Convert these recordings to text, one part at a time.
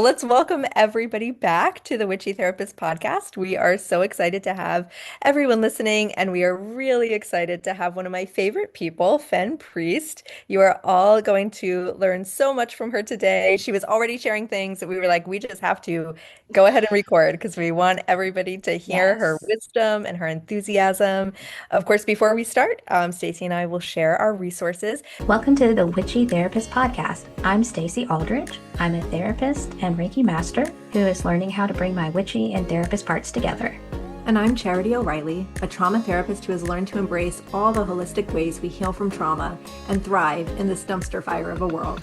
Let's welcome everybody back to the Witchy Therapist podcast. We are so excited to have everyone listening, and we are really excited to have one of my favorite people, Fenn Priest. You are all going to learn so much from her today. She was already sharing things that we were like, we just have to go ahead and record because we want everybody to hear her Yes. wisdom and her enthusiasm. Of course, before we start, Stacey and I will share our resources. Welcome to the Witchy Therapist Podcast. I'm Stacey Aldridge. I'm a therapist and Reiki Master who is learning how to bring my witchy and therapist parts together. And I'm Charity O'Reilly, a trauma therapist who has learned to embrace all the holistic ways we heal from trauma and thrive in this dumpster fire of a world.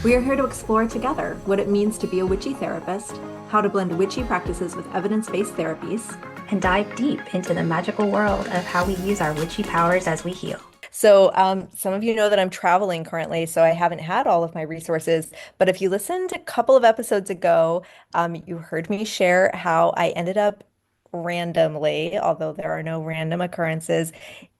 We are here to explore together what it means to be a witchy therapist, how to blend witchy practices with evidence-based therapies, and dive deep into the magical world of how we use our witchy powers as we heal. So, some of you know that I'm traveling currently, so I haven't had all of my resources. But if you listened a couple of episodes ago, you heard me share how I ended up randomly, although there are no random occurrences,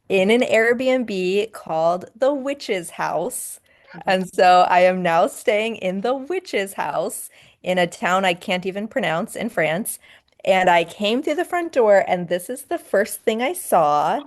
in an Airbnb called the Witch's House. And so I am now staying in the Witch's House in a town I can't even pronounce in France. And I came through the front door, and this is the first thing I saw.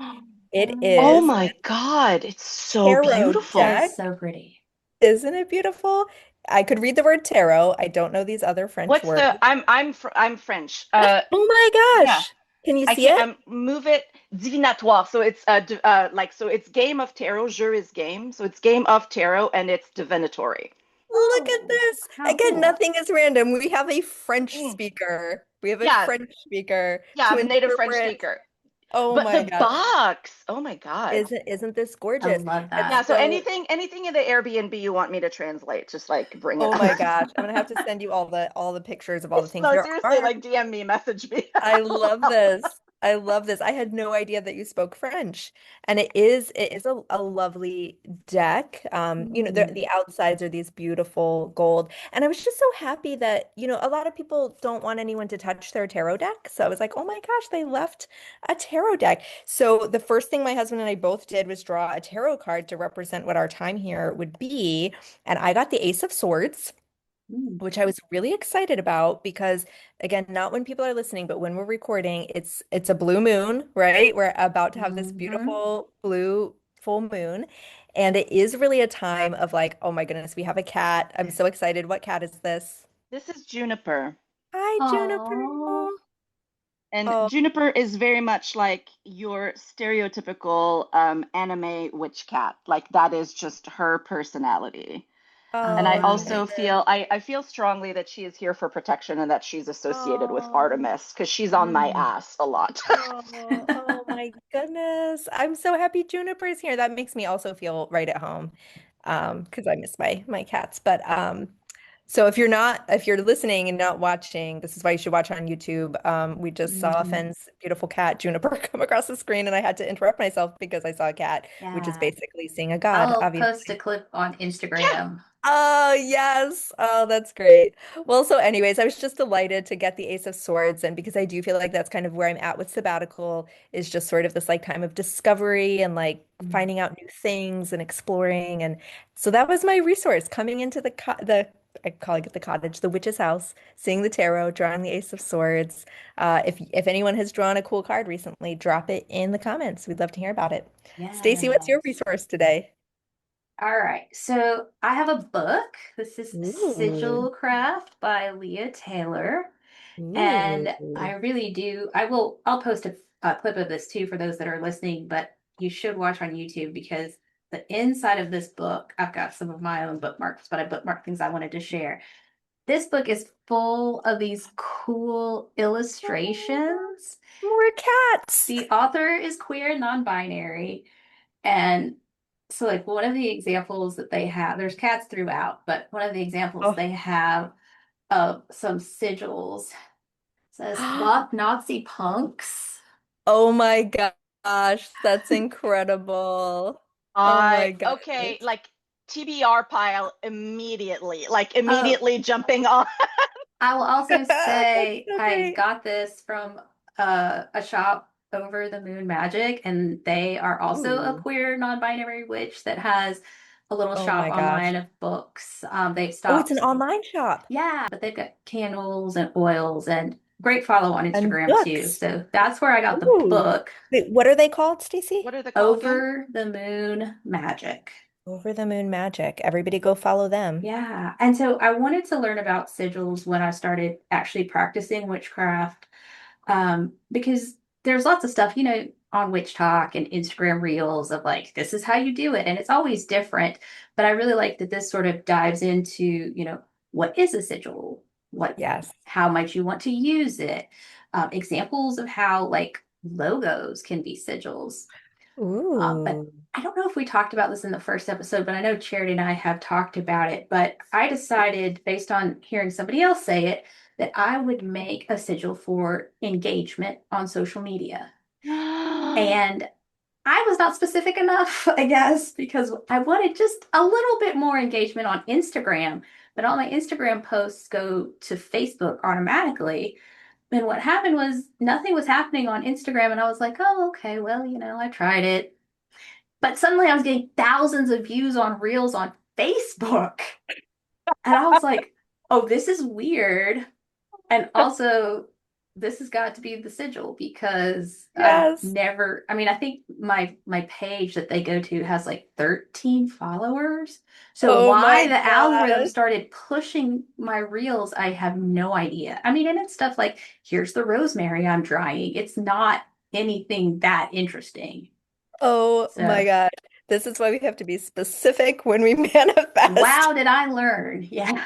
It Oh is my God, it's so tarot That beautiful. is deck. so pretty. Isn't it beautiful? I could read the word tarot. I don't know these other French What's words. the I'm French. Oh my Yeah. gosh. Can you I see can't it? move it divinatoire. So it's like so it's game of tarot, jeu is game. So it's game of tarot and it's divinatory. Look at Oh, this. how Again, cool. nothing is random. We have a French Mm. speaker. We have a Yeah, French speaker yeah, to I'm a native French interpret. speaker. Oh But my the gosh. box, oh my God. Isn't this I gorgeous? love And Yeah, that. so so, anything in the Airbnb you want me to translate, just like bring it oh up. my gosh. I'm gonna have to send you all the pictures of all the things. No, There seriously, are like DM me, message me. I love this. I love this. I had no idea that you spoke French. And it is a lovely deck. Mm. The outsides are these beautiful gold. And I was just so happy that, a lot of people don't want anyone to touch their tarot deck. So I was like, oh my gosh, they left a tarot deck. So the first thing my husband and I both did was draw a tarot card to represent what our time here would be. And I got the Ace of Swords, Mm. which I was really excited about because again, not when people are listening, but when we're recording, it's a blue moon, right? We're about to have this Mhm. beautiful blue full moon. And it is really a time of like, oh my goodness, we have a cat. I'm so excited. What cat is this? This is Juniper. Hi, Juniper. Oh, And Oh, Juniper is very much like your stereotypical anime witch cat. Like that is just her personality. I And I oh, love also it. feel I feel strongly that she is here for protection and that she's associated with oh, Artemis because she's on my Mm. ass a lot. oh my goodness. I'm so happy Juniper's here. That makes me also feel right at home. Because I miss my cats. But so if you're listening and not watching, this is why you should watch on YouTube. We just saw Mhm. Fenn's beautiful cat, Juniper, come across the screen, and I had to interrupt myself because I saw a cat, which is Yeah. basically seeing a god, I'll post a obviously. clip on Yeah. Instagram. Oh, yes. Oh, that's great. Well, so anyways, I was just delighted to get the Ace of Swords. And because I do feel like that's kind of where I'm at with sabbatical is just sort of this like time of discovery and like Mm. finding out new things and exploring. And so that was my resource coming into the I call it the cottage, the witch's house, seeing the tarot, drawing the Ace of Swords. If anyone has drawn a cool card recently, drop it in the comments. We'd love to hear about it. Stacey, what's your Yes. resource today? All right. So I have a book. This is Ooh. Sigil Craft by Leah Taylor. And I Ooh. really do. I'll post a clip of this too for those that are listening, but you should watch on YouTube because the inside of this book, I've got some of my own bookmarks, but I bookmarked things I wanted to share. This book is full of these cool Oh, illustrations. more cats. The author is queer and non-binary, and so like one of the examples that they have, there's cats throughout, but one of the examples Oh. they have of some sigils says "Fuck Nazi punks." Oh my gosh, that's incredible. Oh my I okay, goodness. like TBR pile immediately, like Oh, immediately jumping on. I will also That's say so I great. got this from a shop over the Moon Magic, and they are also a Ooh. queer non-binary witch that has a little Oh shop my online gosh. of books. They've Oh, it's an stopped. online shop Yeah, but they've got candles and oils and great follow on and Instagram too. books. So that's where I got the Ooh. book, Wait, what are they called, Stacey? What are they called again? Over the Moon Magic. Over the Moon Magic. Everybody go follow them. Yeah. And so I wanted to learn about sigils when I started actually practicing witchcraft. Because there's lots of stuff, on Witch Talk and Instagram Reels of like, this is how you do it. And it's always different. But I really like that this sort of dives into, what is a sigil? Yes. How might you want to use it? Examples of how like logos can be sigils. But Ooh. I don't know if we talked about this in the first episode, but I know Charity and I have talked about it. But I decided, based on hearing somebody else say it, that I would make a sigil for engagement on social media. And I was not specific enough, I guess, because I wanted just a little bit more engagement on Instagram. But all my Instagram posts go to Facebook automatically. And what happened was nothing was happening on Instagram. And I was like, oh, okay, well, I tried it. But suddenly I was getting thousands of views on Reels on Facebook. And I was like, oh, this is weird. And also, this has got to be the sigil because I've Yes. never, I mean, I think my page that they go to has like 13 followers. So Oh why my the algorithm gosh. started pushing my reels, I have no idea. I mean, and it's stuff like, here's the rosemary I'm drying. It's not anything that interesting. Oh my So, God. This is why we have to be specific when we manifest. wow, did I learn? Yeah.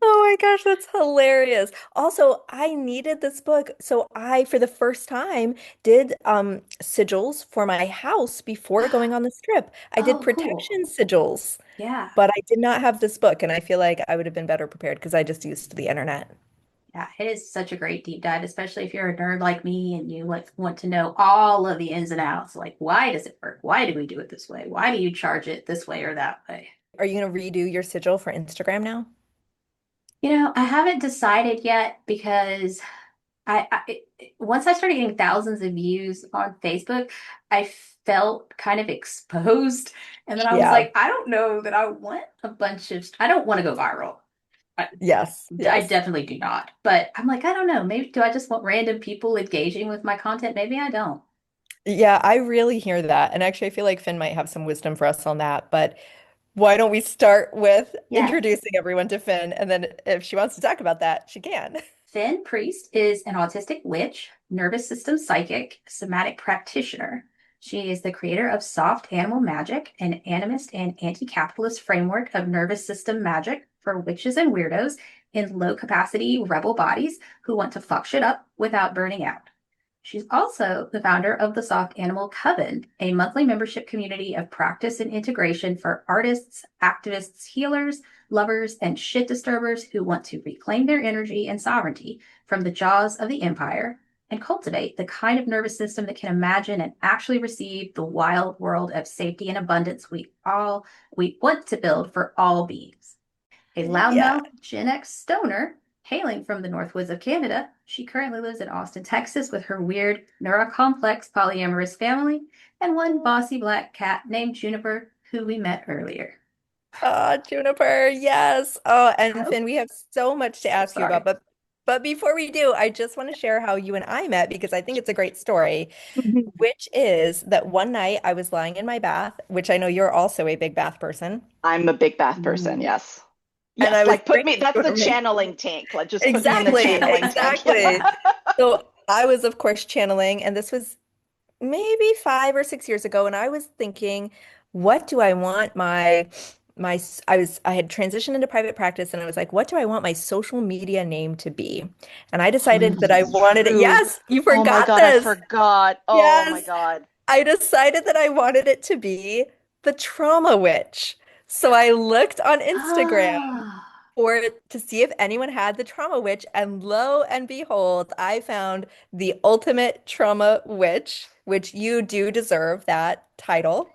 Oh my gosh, that's hilarious. Also, I needed this book. So I, for the first time, did sigils for my house before going on this trip. I did Oh, cool. protection sigils, Yeah. but I did not have this book, and I feel like I would have been better prepared because I just used the internet. Yeah, it is such a great deep dive, especially if you're a nerd like me and you like want to know all of the ins and outs. Like, why does it work? Why do we do it this way? Why do you charge it this way or that way? Are you going to redo your sigil for Instagram now? I haven't decided yet because once I started getting thousands of views on Facebook, I felt kind of exposed. And then I was Yeah. like, I don't know that I want a bunch of, I don't want to go viral. I, Yes. I Yes. definitely do not. But I'm like, I don't know. Maybe do I just want random people engaging with my content? Maybe I don't. Yeah, I really hear that. And actually, I feel like Finn might have some wisdom for us on that. But why don't we start with Yeah. introducing everyone to Finn? And then if she wants to talk about that, she can. Fenn Priest is an autistic witch, nervous system psychic, somatic practitioner. She is the creator of Soft Animal Magic, an animist and anti-capitalist framework of nervous system magic for witches and weirdos in low capacity rebel bodies who want to fuck shit up without burning out. She's also the founder of the Soft Animal Coven, a monthly membership community of practice and integration for artists, activists, healers, lovers, and shit disturbers who want to reclaim their energy and sovereignty from the jaws of the empire and cultivate the kind of nervous system that can imagine and actually receive the wild world of safety and abundance we want to build for all beings. A Yeah. loudmouth Gen X stoner hailing from the Northwoods of Canada, she currently lives in Austin, Texas with her weird, neurocomplex polyamorous family and one bossy black cat named Juniper, who we met earlier. Juniper, yes. Oh, and Oh, Finn, we have so much to so ask you about, sorry. but before we do, I just want to share how you and I met because I think it's a great story, which is that one night I was lying in my bath, which I know you're also a big bath person, I'm a big bath person, Mm. yes. and I Yes, was like put me, that's the brainstorming. channeling tank. Like just put me in the Exactly, channeling tank. exactly. So I was, of course, channeling, and this was maybe 5 or 6 years ago, and I was thinking, what do I want I had transitioned into private practice, and I was like, what do I want my social media name to be? And I Oh, decided that I that's wanted it. true. Yes, you Oh my forgot God, I this. forgot. Oh my Yes, God. I decided that I wanted it to be the Trauma Witch. So I looked on Instagram Ah, to see if anyone had the Trauma Witch, and lo and behold, I found the ultimate Trauma Witch, which you do deserve that title.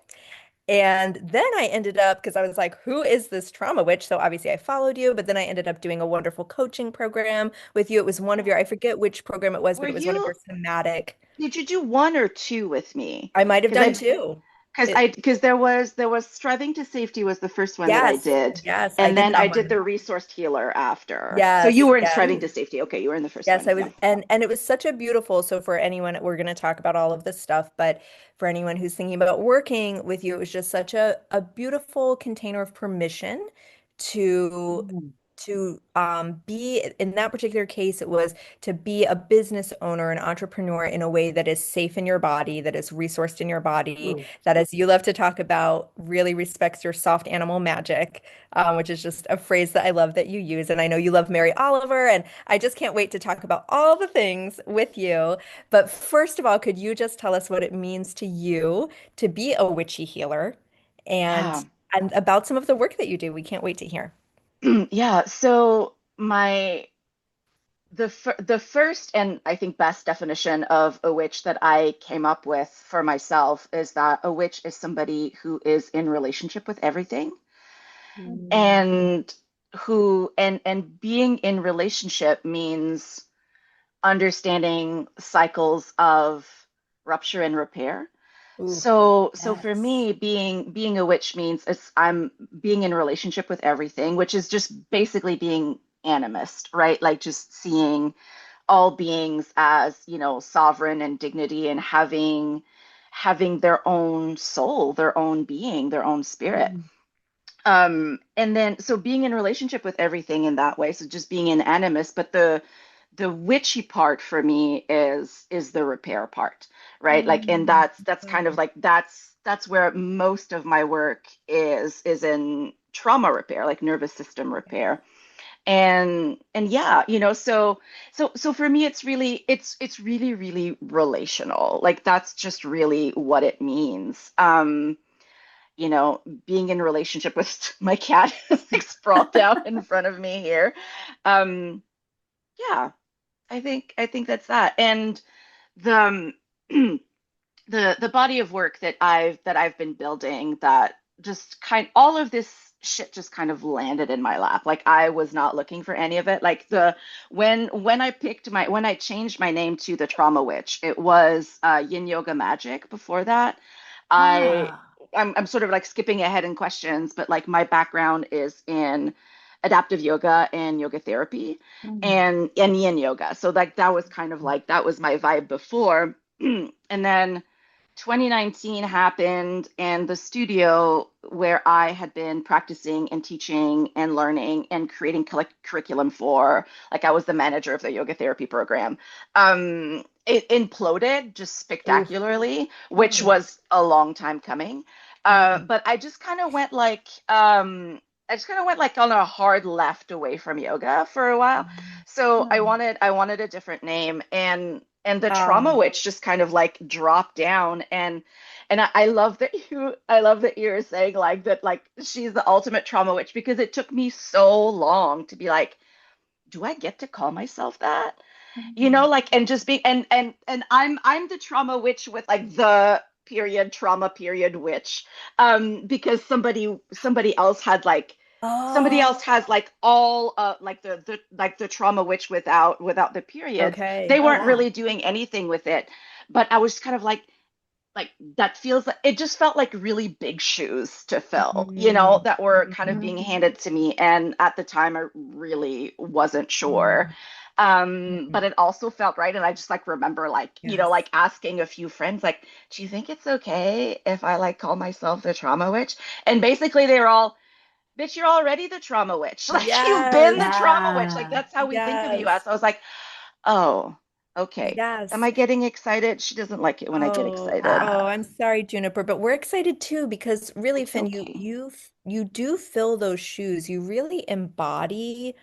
And then I ended up, because I was like, who is this Trauma Witch? So obviously I followed you, but then I ended up doing a wonderful coaching program with you. It was one of your, I forget which program it was, Were but it was one of you, your somatic. did you do one or two with me? I might have Because done I two. Because there was striving to safety was the first one that I Yes, did, yes, I and did then I that did one. the resourced healer after. So you Yes, were in yes. striving to safety. Okay, you were in the first Yes, one. I was, Yeah. and it was such a beautiful, so for anyone, we're going to talk about all of this stuff, but for anyone who's thinking about working with you, it was just such a beautiful container of permission to Mm. be in that particular case, it was to be a business owner, an entrepreneur in a way that is safe in your body, that is resourced in your body, Mm. that, as you love to talk about, really respects your soft animal magic, which is just a phrase that I love that you use. And I know you love Mary Oliver, and I just can't wait to talk about all the things with you. But first of all, could you just tell us what it means to you to be a witchy healer Yeah. and about some of the work that you do? We can't wait to hear. Yeah. So the first and I think best definition of a witch that I came up with for myself is that a witch is somebody who is in relationship with everything, Mm. and and being in relationship means understanding cycles of rupture and repair. Ooh, So for yes. me, being a witch means I'm being in relationship with everything, which is just basically being animist, right? Like just seeing all beings as, sovereign and dignity, and having their own soul, their own being, their own spirit. Mm. And then so being in relationship with everything in that way, so just being an animist, but the witchy part for me is the repair part, right? Like, and Mm. that's kind of like that's where most of my work is in trauma repair, like nervous system repair. And yeah, so for me it's really really relational. Like that's just really what it means. Being in relationship with my cat is like sprawled out in front of me here. Um, yeah, I think that's that. And the the body of work that I've been building, that just all of this shit just kind of landed in my lap. Like I was not looking for any of it. Like when I changed my name to the Trauma Witch, it was Yin Yoga Magic before that. I Ah. I'm sort of like skipping ahead in questions, but like my background is in adaptive yoga and yoga therapy Mm. and yin yoga. So like that was kind of like that was my vibe before. And then 2019 happened, and the studio where I had been practicing and teaching and learning and creating curriculum for, like I was the manager of the yoga therapy program, it imploded just Oof. spectacularly, which Oh. was a long time coming. Mm. But I just kind of went like on a hard left away from yoga for a while. So I Mm. wanted I wanted a different name, and the trauma Um, witch just kind of like dropped down. And I love that you're saying like that, like she's the ultimate trauma witch, because it took me so long to be like, do I get to call myself that? Mm. Like, and just be and I'm the trauma witch with like the period trauma period witch, because somebody else had like somebody else oh, has like all like the trauma witch without the periods. okay. They Oh weren't wow. really doing anything with it, but I was kind of like that feels like it just felt like really big shoes to fill, Mm. that were kind of being Mhm. handed to me. And at the time, I really wasn't sure. Mm. But it also felt right. And I just like remember like, Yes. like asking a few friends, like, do you think it's okay if I like call myself the trauma witch? And basically they were all, bitch, you're already the trauma witch. Like you've been Yes. the trauma witch. Like Yeah. that's how we think of you as. Yes. I was like, oh, okay. Am Yes. I getting excited? She doesn't like it when I get Oh, excited. oh, Ah. I'm sorry, Juniper, but we're excited too because really, It's Finn, okay. you do fill those shoes. You really embody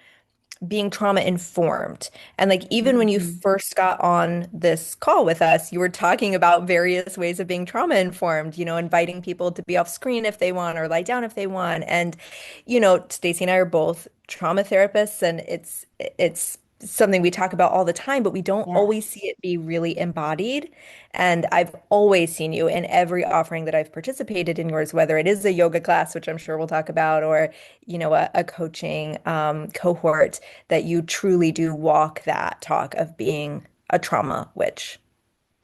being trauma informed. And like even when you Mhm. first got on this call with us, you were talking about various ways of being trauma informed, inviting people to be off screen if they want or lie down if they want. And Stacey and I are both trauma therapists, and it's something we talk about all the time, but we don't always Yes. see it be really embodied. And I've always seen you in every offering that I've participated in yours, whether it is a yoga class, which I'm sure we'll talk about, or a coaching cohort, that you truly do walk that talk of being a trauma witch.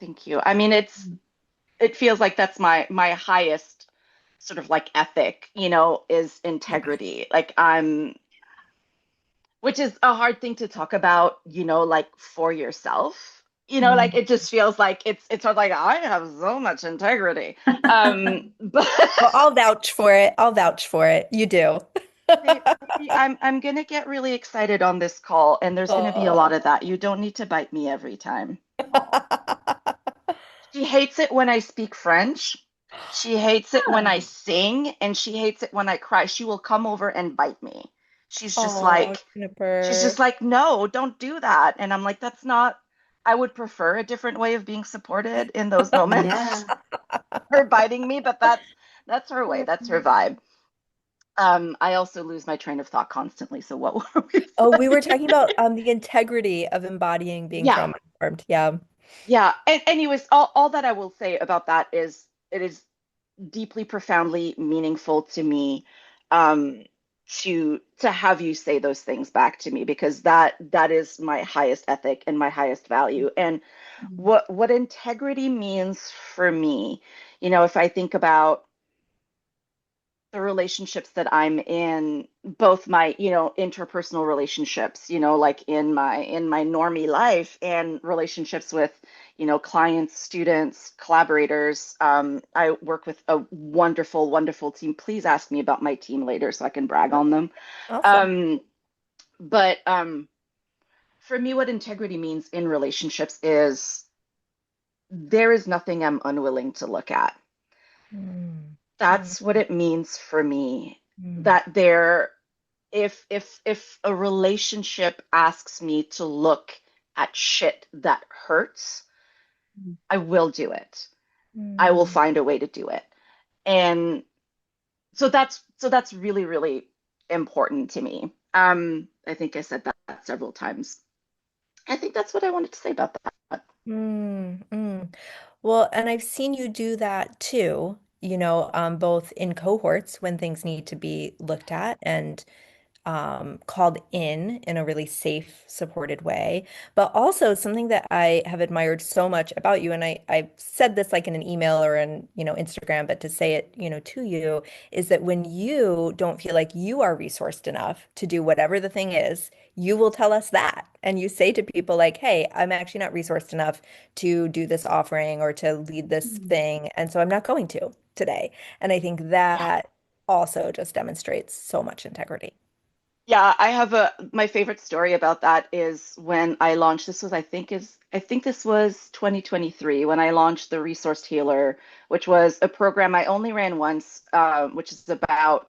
Thank you. I mean, it feels like that's my highest sort of like ethic, is Yeah. integrity. Like which is a hard thing to talk about, like for yourself. Like Mm. it just feels like it's sort of like I have so much integrity. But Well, I'll vouch for it. I'll vouch for it. You do. see, I'm gonna get really excited on this call, and there's gonna be a lot Oh. of that. You don't need to bite me every time. She hates it when I speak French. She hates it when I Oh, sing, and she hates it when I cry. She will come over and bite me. She's just Oh, like, she's just Snipper. like, no, don't do that. And I'm like, that's not, I would prefer a different way of being supported in those moments. yeah. Her biting me, but that's her way. That's her vibe. I also lose my train of thought constantly. So what were we Oh, we were talking saying? about the integrity of embodying being Yeah. trauma informed. Yeah. Yeah. And anyways, all that I will say about that is it is deeply, profoundly meaningful to me, um, to have you say those things back to me, because that is my highest ethic and my highest value. And what integrity means for me, if I think about the relationships that I'm in, both my, interpersonal relationships, like in my normie life, and relationships with, clients, students, collaborators. I work with a wonderful, wonderful team. Please ask me about my team later so I can brag on Oh, them. awesome. But for me, what integrity means in relationships is there is nothing I'm unwilling to look at. Mm, mm, That's what it means for me. mm, That there if a relationship asks me to look at shit that hurts, I will do it. I will mm. find a way to do it. And so that's really, really important to me. I think I said that several times. I think that's what I wanted to say about that. Mm, mm. Well, and I've seen you do that too, both in cohorts when things need to be looked at and called in a really safe, supported way. But also something that I have admired so much about you, and I've said this like in an email or in, Instagram, but to say it, to you, is that when you don't feel like you are resourced enough to do whatever the thing is, you will tell us that. And you say to people like, hey, I'm actually not resourced enough to do this offering or to lead this thing. And so I'm not going to today. And I think Yeah. that also just demonstrates so much integrity. Yeah, I have my favorite story about that is when I launched, I think this was 2023 when I launched the Resource Healer, which was a program I only ran once, which is about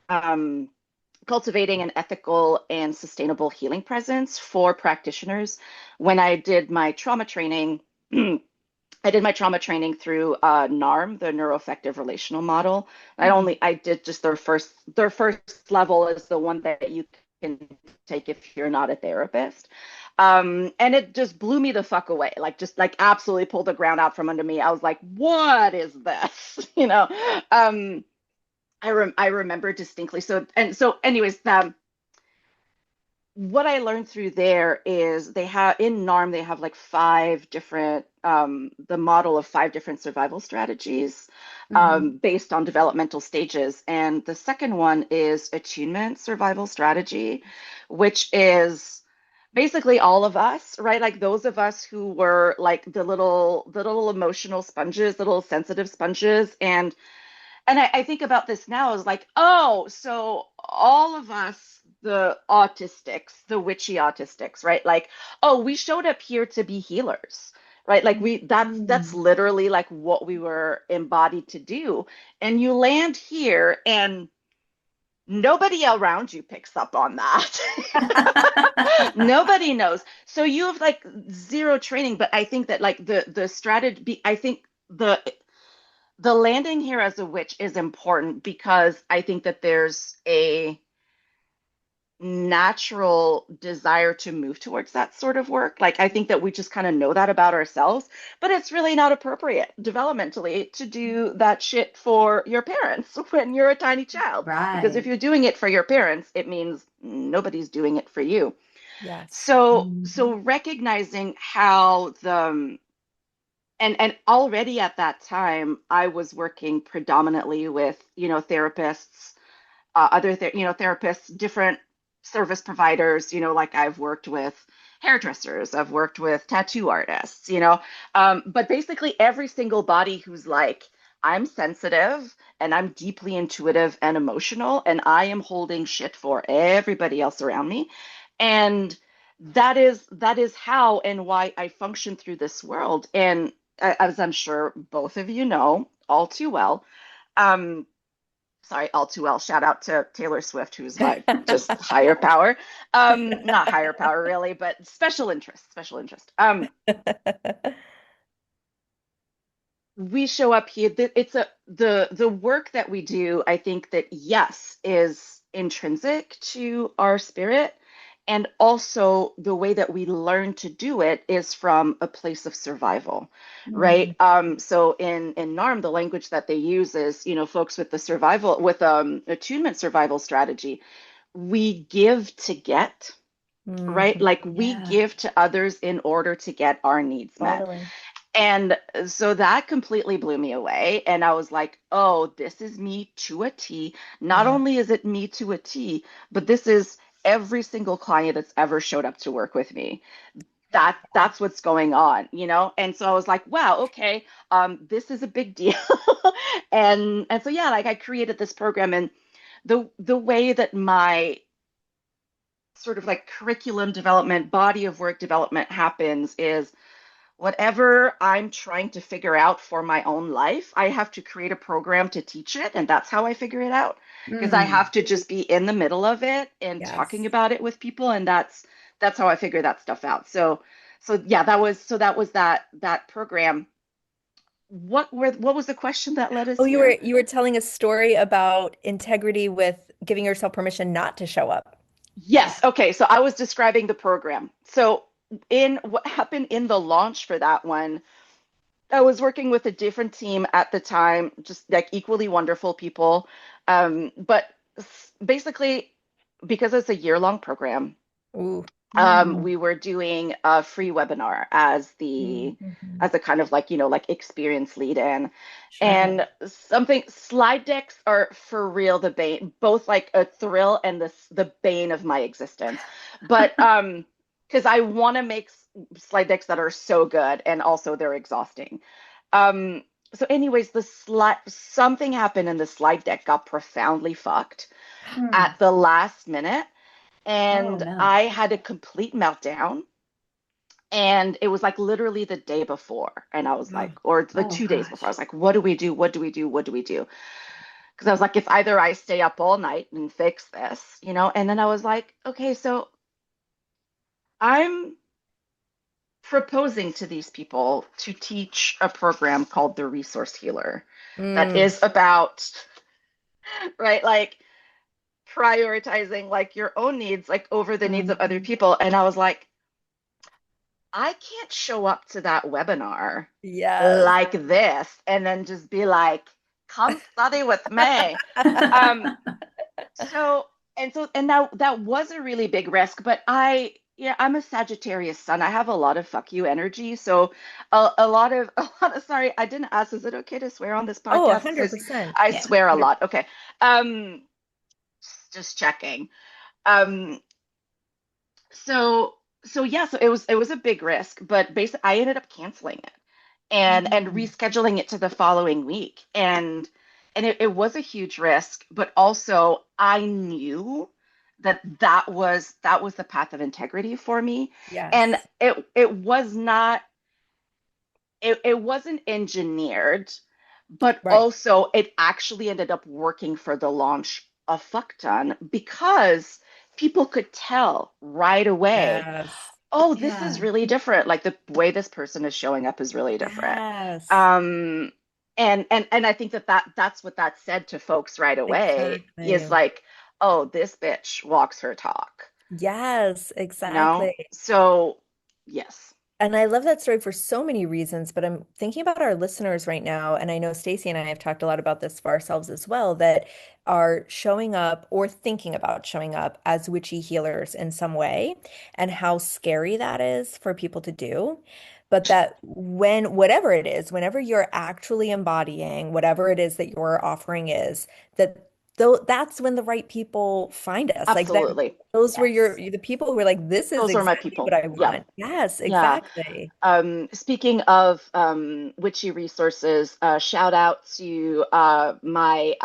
um, cultivating an ethical and sustainable healing presence for practitioners. When I did my trauma training, I did my trauma training through NARM, the neuroaffective relational model. I did just their first level is the one that you can take if you're not a therapist. And it just blew me the fuck away. Like just like absolutely pulled the ground out from under me. I was like, what is this? Um, I remember distinctly. So anyways, what I learned through there is they have in NARM, they have like five different, the model of five different survival strategies Mhm. based on developmental stages. And the second one is attunement survival strategy, which is basically all of us, right? Like those of us who were like the little emotional sponges, little sensitive sponges. And I think about this now as like, oh, so all of us, the autistics, the witchy autistics, right? Like, oh, we showed up here to be healers, right? Like that's Mhm. literally like what we were embodied to do. And you land here and nobody around you picks up on that. Nobody knows. So you have like zero training, but I think that like the strategy, I think the landing here as a witch is important because I think that there's a natural desire to move towards that sort of work. Like, I think that we just kind of know that about ourselves, but it's really not appropriate developmentally to do that shit for your parents when you're a tiny child. Because if Right. you're doing it for your parents, it means nobody's doing it for you. Yes. So Mhm. recognizing how the and already at that time, I was working predominantly with, therapists, therapists, different service providers, like I've worked with hairdressers, I've worked with tattoo artists, but basically every single body who's like, I'm sensitive and I'm deeply intuitive and emotional, and I am holding shit for everybody else around me. And that is how and why I function through this world. And as I'm sure both of you know all too well, um, sorry, all too well. Shout out to Taylor Swift, who's my just higher power. Not higher power really, but special interest, special interest. We show up here. It's the work that we do, I think that yes, is intrinsic to our spirit. And also the way that we learn to do it is from a place of survival, Mm. right? So in NARM, the language that they use is, folks with the survival, with attunement survival strategy, we give to get, right? Mhm. Like we Yeah, give to others in order to get our needs met. totally. And so that completely blew me away. And I was like, oh, this is me to a T. Not Yeah. only is it me to a T, but this is every single client that's ever showed up to work with me. That's what's going on. And so I was like, wow, okay, this is a big deal. And so yeah, like I created this program, and the way that my sort of like curriculum development, body of work development happens is whatever I'm trying to figure out for my own life, I have to create a program to teach it. And that's how I figure it out. Because I Mm. have to just be in the middle of it and talking Yes. about it with people. And that's how I figure that stuff out. So yeah, that program. What was the question that led us Oh, you were here? you were telling a story about integrity with giving yourself permission not to show up. Yes. Okay. So I was describing the program. So in what happened in the launch for that one, I was working with a different team at the time, just like equally wonderful people. But basically, because it's a year-long program, Ooh. Mm. we were doing a free webinar as the Mhm. as a kind of like, like experience lead in. Sure. And something slide decks are for real the bane, both like a thrill and the bane of my existence. But because I want to make slide decks that are so good and also they're exhausting. So anyways, the slide something happened and the slide deck got profoundly fucked Hmm. at the last minute, Oh and no. I had a complete meltdown. And it was like literally the day before. And I was like, Oh, or the Oh 2 days before, I gosh. was like, what do we do? What do we do? What do we do? Because I was like, if either I stay up all night and fix this. And then I was like, okay, so I'm proposing to these people to teach a program called the Resource Healer that mm. is about, right, like prioritizing like your own needs, like over the needs of other Mhm. people. And I was like, I can't show up to that webinar Yes. like this and then just be like, come study with me. Um, so that was a really big risk, but I'm a Sagittarius sun. I have a lot of fuck you energy. So a lot of sorry, I didn't ask, is it okay to swear on this Oh, podcast? Because 100%. I Yeah. swear a lot. Okay. Um, just checking. Um, so yeah, so it was a big risk, but basically I ended up canceling it and Mhm. rescheduling it to the following week. And it was a huge risk, but also I knew that was the path of integrity for me. And Yes. it was not it wasn't engineered, but Right. also it actually ended up working for the launch a fuck ton because people could tell right away, Yes. oh, this is Yeah. really different. Like the way this person is showing up is really different. Yes. Um, and I think that's what that said to folks right away is Exactly. like, oh, this bitch walks her talk, Yes, you know? exactly. So yes. And I love that story for so many reasons, but I'm thinking about our listeners right now, and I know Stacey and I have talked a lot about this for ourselves as well, that are showing up or thinking about showing up as witchy healers in some way, and how scary that is for people to do. but that when whatever it is, whenever you're actually embodying whatever it is that your offering is, that though that's when the right people find us. Like that, Absolutely. those were Yes. the people who were like, this is Those are my exactly what people. I Yeah. want. Yes, Yeah. exactly. Speaking of witchy resources, shout out to my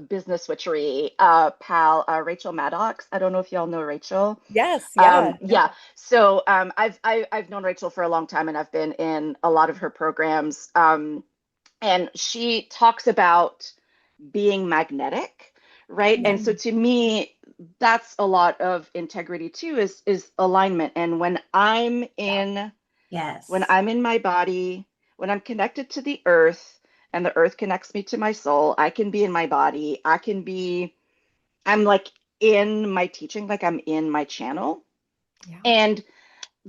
business witchery pal, Rachel Maddox. I don't know if y'all know Rachel. Yes, yeah. Yeah. So I've known Rachel for a long time, and I've been in a lot of her programs. And she talks about being magnetic, right? And so Mm. to me, that's a lot of integrity too, is alignment. And when Yes. I'm in my body, when I'm connected to the earth and the earth connects me to my soul, I can be in my body. I'm like in my teaching, like I'm in my channel. Yeah. And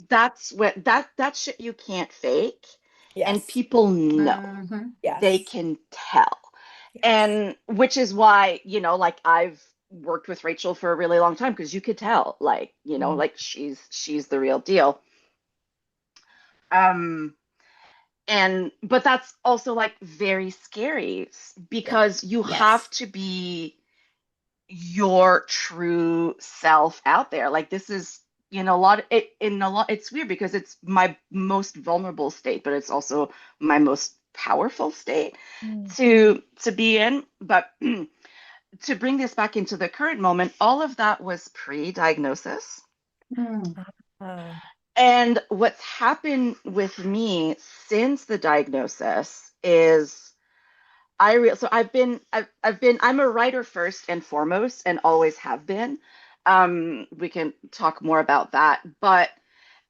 that's what that shit you can't fake. And Yes. people know, Hmm. they Yes. can tell. Yes. And which is why, like I've worked with Rachel for a really long time because you could tell, like, Mm. like she's the real deal. Um, and but that's also like very scary Yeah. because you have Yes. to be your true self out there. Like this is, a lot it's weird because it's my most vulnerable state, but it's also my most powerful state Mm. to be in. But to bring this back into the current moment, all of that was pre-diagnosis. Mm. Uh, And what's happened with me since the diagnosis is so I'm a writer first and foremost and always have been. We can talk more about that, but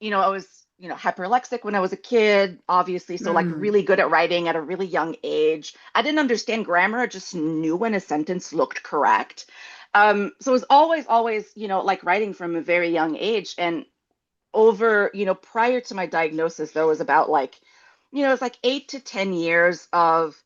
I was, hyperlexic when I was a kid, obviously, so like Mm. really good at writing at a really young age. I didn't understand grammar, I just knew when a sentence looked correct. So it was always, like writing from a very young age. And prior to my diagnosis, there was about like, it's like 8 to 10 years of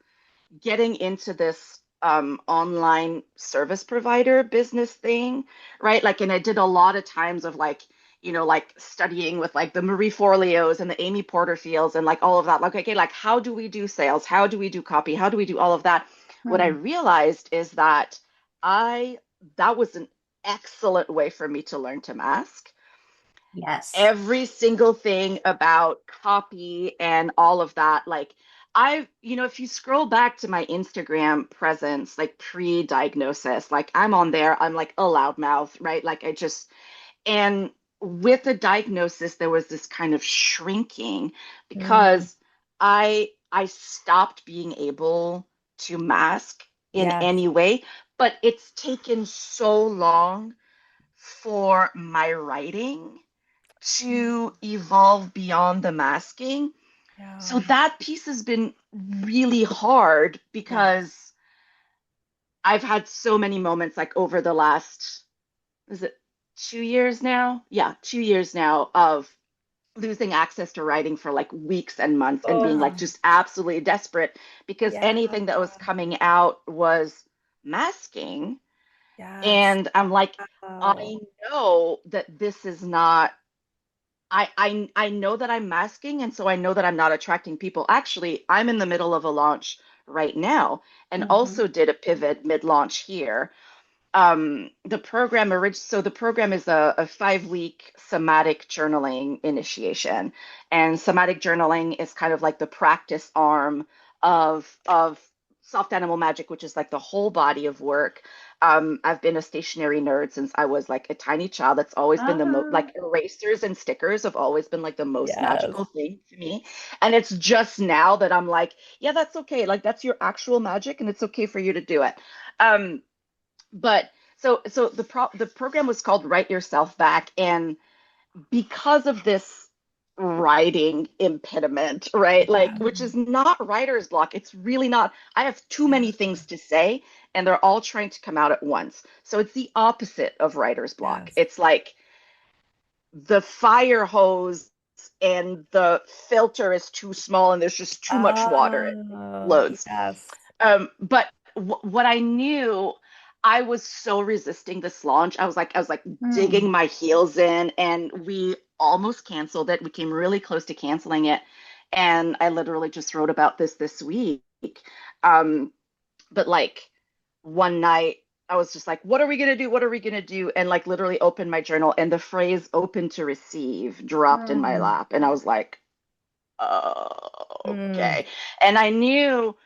getting into this online service provider business thing, right? Like, and I did a lot of times of like, like studying with like the Marie Forleos and the Amy Porterfields and like all of that. Like, okay, like how do we do sales? How do we do copy? How do we do all of that? What I Mm. realized is that I that was an excellent way for me to learn to mask Yes. every single thing about copy and all of that. Like if you scroll back to my Instagram presence, like pre-diagnosis, like I'm on there, I'm like a loudmouth, right? And with the diagnosis, there was this kind of shrinking mm. because I stopped being able to mask in Yes. any way, but it's taken so long for my writing to evolve beyond the masking. Yeah. So that piece has been really hard Yes. because I've had so many moments like over the last, is it 2 years now? Yeah, 2 years now of losing access to writing for like weeks and months and being like Oh, just absolutely desperate because yeah. anything that was coming out was masking. Yes. And I'm like, Oh, I know that this is not I know that I'm masking, and so I know that I'm not attracting people. Actually, I'm in the middle of a launch right now, and Hmm. also did a pivot mid-launch here. So the program is a 5 week somatic journaling initiation, and somatic journaling is kind of like the practice arm of soft animal magic, which is like the whole body of work. I've been a stationary nerd since I was like a tiny child. That's always been the most Ah. like erasers and stickers have always been like the most yes. magical thing to me. And it's just now that I'm like, yeah, that's okay. Like that's your actual magic, and it's okay for you to do it. Um, but so the program was called Write Yourself Back, and because of this writing impediment, right? Like, Yeah. which is not writer's block. It's really not. I have too Yeah. many things to say, and they're all trying to come out at once. So it's the opposite of writer's block. Yes. It's like the fire hose and the filter is too small, and there's just too much water. It Oh, explodes. yes. But what I knew, I was so resisting this launch. I was like Mm. digging my heels in, and we almost canceled it. We came really close to canceling it. And I literally just wrote about this week. Um, but like one night I was just like, what are we gonna do? What are we gonna do? And like literally opened my journal and the phrase open to receive dropped in my Mm. lap. And I was like, oh, Mm, okay. And I knew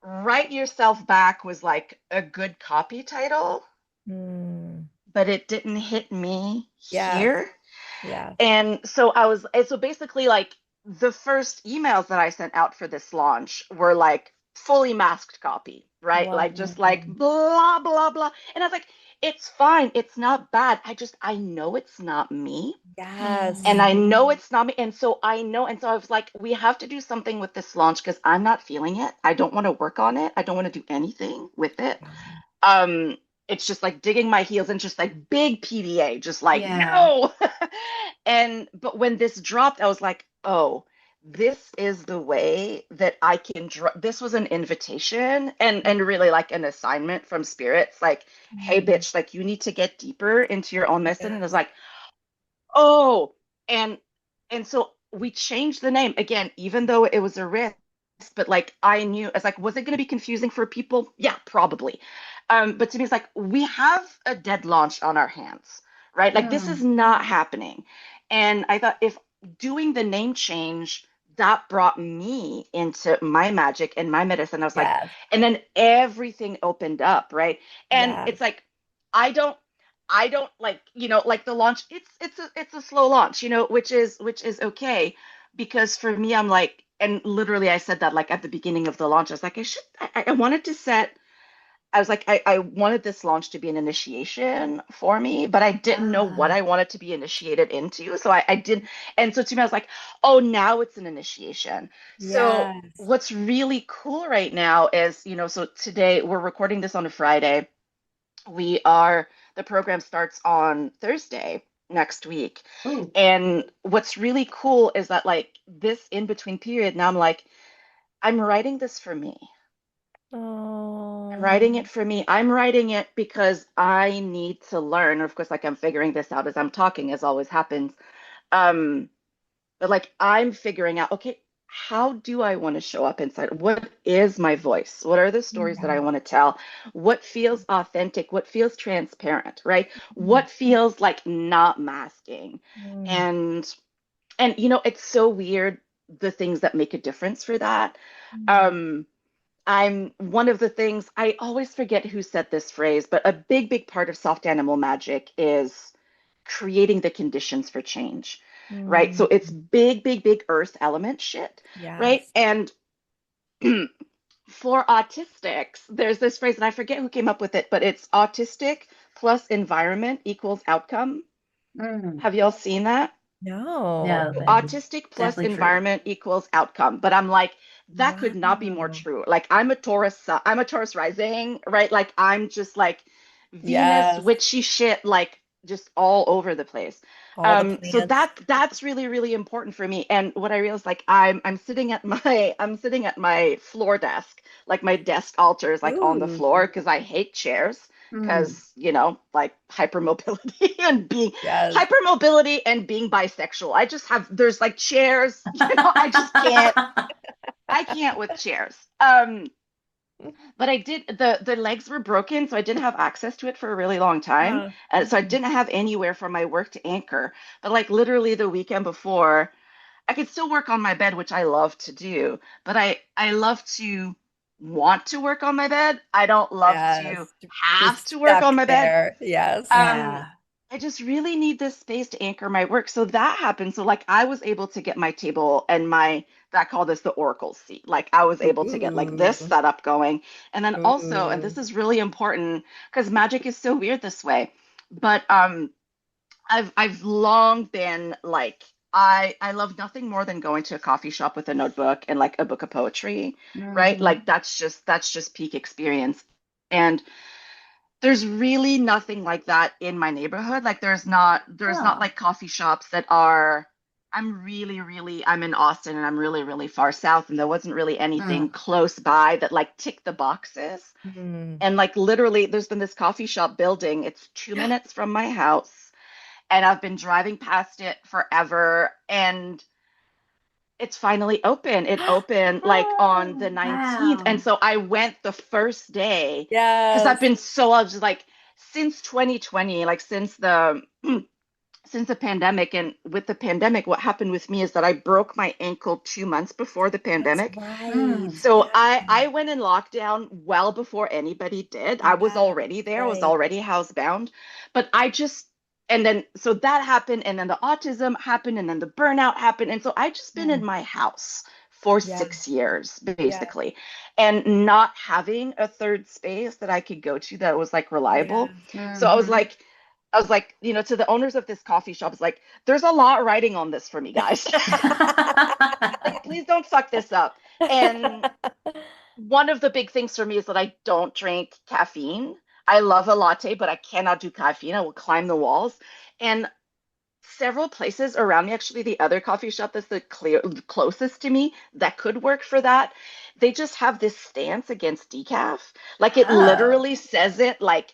Write Yourself Back was like a good copy title, mm. but it didn't hit me Yes, here. yes. And so so basically like the first emails that I sent out for this launch were like fully masked copy, right? Like just like Wow. blah, blah, blah. And I was like, it's fine. It's not bad. I know it's not me. And Yes. I Mm. know it's not me. And so I know. And so I was like, we have to do something with this launch because I'm not feeling it. I don't want to work on it. I don't want to do anything with it. Yeah. um it's just like digging my heels and just like big PDA, just like Yeah. no. And but when this dropped, I was like, oh, this is the way that I can this was an invitation and really like an assignment from spirits, like, hey Mm. bitch, like you need to get deeper into your own medicine. And I was Yes. like, oh, and so we changed the name again, even though it was a risk. But like I knew, I was like, was it going to be confusing for people? Yeah, probably. But to me, it's like we have a dead launch on our hands, right? Like this is Mm. not happening. And I thought if doing the name change, that brought me into my magic and my medicine. I was like, Yes. and then everything opened up, right? And Yes. it's like, I don't I don't like, like the launch, it's a slow launch, which is okay. Because for me, I'm like, and literally I said that like at the beginning of the launch, I was like, I wanted to set, I was like, I wanted this launch to be an initiation for me, but I didn't know what Ah. I wanted to be initiated into. So I didn't, and so to me, I was like, oh, now it's an initiation. So Yes. what's really cool right now is, so today we're recording this on a Friday. The program starts on Thursday next week. Oh. And what's really cool is that like this in between period, now I'm like, I'm writing this for me. I'm Oh, writing it for me. I'm writing it because I need to learn. Of course, like I'm figuring this out as I'm talking, as always happens. Um, but like I'm figuring out, okay, how do I want to show up inside? What is my voice? What are the stories that yeah. I want to tell? What feels authentic? What feels transparent, right? Mm, What feels like not masking? mm, And it's so weird the things that make a difference for that. mm. Um, I'm one of the things I always forget who said this phrase, but a big, big part of soft animal magic is creating the conditions for change, right? So Mm. it's big, big, big earth element shit, right? Yes. And for autistics, there's this phrase, and I forget who came up with it, but it's autistic plus environment equals outcome. Mm. Have y'all seen that? No. No, but Autistic plus definitely true. environment equals outcome. But I'm like, that could not be more Wow. true. Like I'm a Taurus rising, right? Like I'm just like Venus Yes. witchy shit, like just all over the place. All the So plants. that's really, really important for me. And what I realized, like I'm sitting at my I'm sitting at my floor desk, like my desk altar is like on the Ooh. floor because I hate chairs Mm. because like hypermobility and being Yes. hypermobility and being bisexual. I just have there's like chairs, I can't with chairs. But I did the legs were broken, so I didn't have access to it for a really long time. And so I Mm. didn't have anywhere for my work to anchor. But like literally the weekend before, I could still work on my bed, which I love to do, but I love to want to work on my bed. I don't love to Yes. Be have to work on stuck my bed. there. Yes. Um, Yeah. I just really need this space to anchor my work. So that happened. So like I was able to get my table and my that call this the Oracle seat. Like I was able to get like this Ooh. setup going. And then also, and Ooh. this is really important because magic is so weird this way, but I've long been like I love nothing more than going to a coffee shop with a notebook and like a book of poetry, right? Hmm. Like that's just peak experience. And there's really nothing like that in my neighborhood. Like there's not Oh. like coffee shops that are I'm in Austin and I'm really, really far south, and there wasn't really anything Mm. close by that like ticked the boxes. Mm. And like literally there's been this coffee shop building. It's 2 minutes from my house, and I've been driving past it forever. And it's finally open. It opened like on the Oh, 19th. And wow. so I went the first day because I've Yes. been so, I was just like, since 2020, like since the pandemic. And with the pandemic, what happened with me is that I broke my ankle 2 months before the That's pandemic. right. Mm. So Yeah. I went in lockdown well before anybody did. I was Yeah. already there, I was Right. already housebound. But I just, and then so that happened, and then the autism happened, and then the burnout happened. And so I just been in Mm. my house for Yeah. 6 years, Yeah. basically, and not having a third space that I could go to that was like Yeah. reliable. So Mhm. I was like, to the owners of this coffee shop, I was like, there's a lot writing on this for me, guys. Like, please don't fuck this up. And one of the big things for me is that I don't drink caffeine. I love a latte, but I cannot do caffeine. I will climb the walls. And several places around me, actually, the other coffee shop that's closest to me that could work for that, they just have this stance against decaf. Like it Oh, literally says it like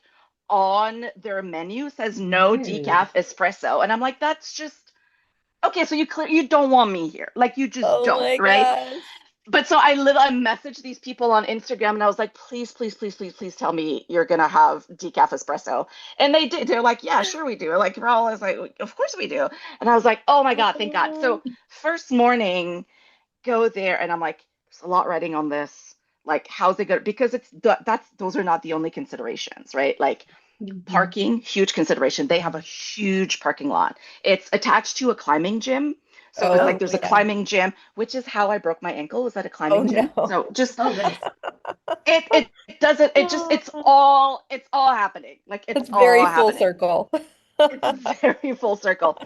on their menu says no rude. decaf espresso. And I'm like, that's just okay, so you don't want me here. Like you just Oh don't, my right? gosh. But so I messaged these people on Instagram and I was like, please, please, please, please, please tell me you're gonna have decaf espresso. And they did. They're like, yeah, sure we do. Like Raul is like, of course we do. And I was like, oh my God, thank God. So first morning, go there and I'm like, there's a lot writing on this. Like, how's it going? Because that's those are not the only considerations, right? Like Mhm. parking, huge consideration. They have a huge parking lot. It's attached to a climbing gym. So it's like Oh Oh, there's a yeah. climbing gym, which is how I broke my ankle, was at a Oh climbing gym. no. So just oh goodness. it doesn't it just it's all happening. Like it's That's all very full happening. circle. It's very full circle.